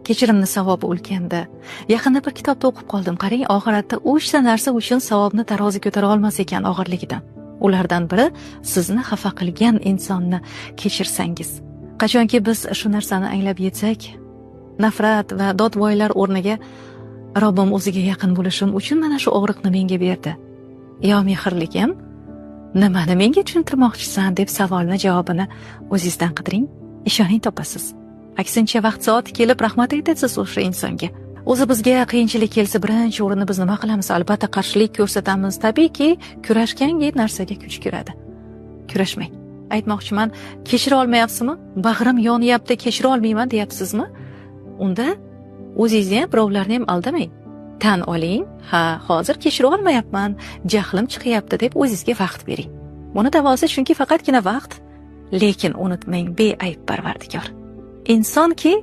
kechirimni savobi ulganda. Yaqinda bir kitobda o'qib qoldim. Qarang, oxiratda 3 ta narsa uchun savobni tarozi ko'tara olmas ekan og'irligidan. Ulardan biri sizni xafa qilgan insonni kechirsangiz. Qachonki biz shu narsani anglab yetsak, nafrat va dodvoylar o'rniga Robbim o'ziga yaqin bo'lishim uchun mana shu og'riqni menga berdi. Yo mehrligim, nimani menga tushuntirmoqchisan deb savolni javobini o'zingizdan qidiring, ishoning topasiz. Aksincha vaqt soati kelib rahmat aytasiz o'sha insonga. O'zi bizga qiyinchilik kelsa birinchi o'rinda biz nima qilamiz? Albatta qarshilik ko'rsatamiz. Tabiiyki, kurashganga narsaga kuch kiradi. Kurashmang. Aytmoqchiman, kechira olmayapsizmi? Bag'rim yonyapti, kechira olmayman deyapsizmi? Unda o'zingizni ham, birovlarni ham aldamang. Tan oling, ha, hozir kechira olmayapman, jahlim chiqyapti deb o'zingizga vaqt bering. Buni davosi chunki faqatgina vaqt, lekin unutmang, beayb Parvardigor. Insonki